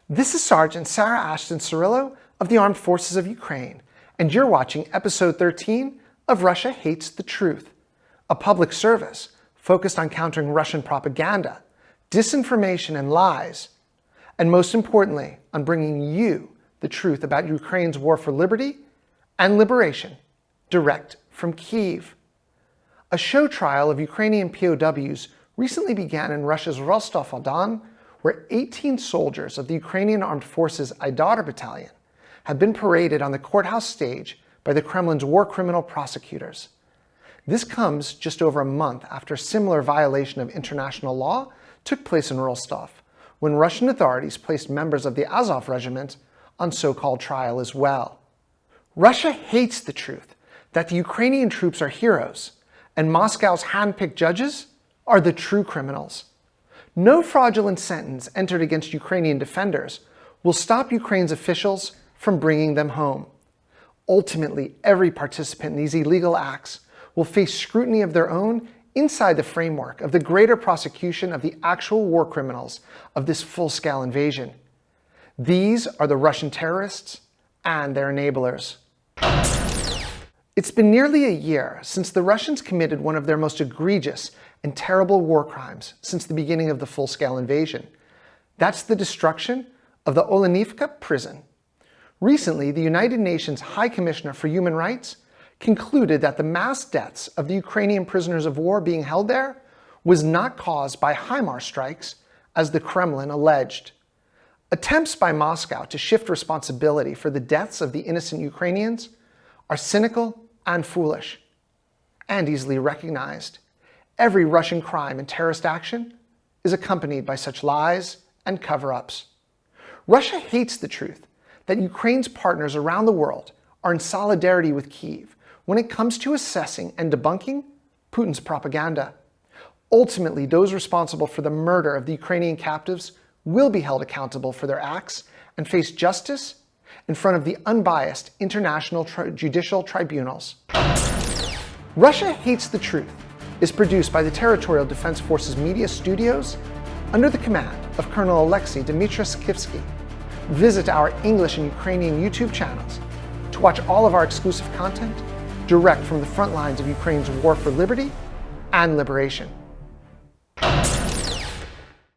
This is Sergeant Sarah Ashton-Cirillo of the Armed Forces of Ukraine, and you're watching episode 13 of Russia Hates the Truth, a public service focused on countering Russian propaganda, disinformation and lies, and most importantly, on bringing you the truth about Ukraine's war for liberty and liberation, direct from Kyiv. A show trial of Ukrainian POWs recently began in Russia's Rostov-on-Don, where 18 soldiers of the Ukrainian Armed Forces Aidar Battalion have been paraded on the courthouse stage by the Kremlin's war criminal prosecutors. This comes just over a month after a similar violation of international law took place in Rostov, when Russian authorities placed members of the Azov regiment on so-called trial as well. Russia hates the truth that the Ukrainian troops are heroes, and Moscow's hand-picked judges are the true criminals. No fraudulent sentence entered against Ukrainian defenders will stop Ukraine's officials from bringing them home. Ultimately, every participant in these illegal acts will face scrutiny of their own inside the framework of the greater prosecution of the actual war criminals of this full-scale invasion. These are the Russian terrorists and their enablers. It's been nearly a year since the Russians committed one of their most egregious and terrible war crimes since the beginning of the full-scale invasion. That's the destruction of the Olenivka prison. Recently, the United Nations High Commissioner for Human Rights concluded that the mass deaths of the Ukrainian prisoners of war being held there was not caused by HIMARS strikes, as the Kremlin alleged. Attempts by Moscow to shift responsibility for the deaths of the innocent Ukrainians are cynical and foolish, and easily recognized. Every Russian crime and terrorist action is accompanied by such lies and cover-ups. Russia hates the truth that Ukraine's partners around the world are in solidarity with Kyiv when it comes to assessing and debunking Putin's propaganda. Ultimately, those responsible for the murder of the Ukrainian captives will be held accountable for their acts and face justice in front of the unbiased international judicial tribunals. Russia Hates the Truth is produced by the Territorial Defense Forces Media Studios under the command of Colonel Alexei Dmitrievsky. Visit our English and Ukrainian YouTube channels to watch all of our exclusive content direct from the front lines of Ukraine's war for liberty and liberation.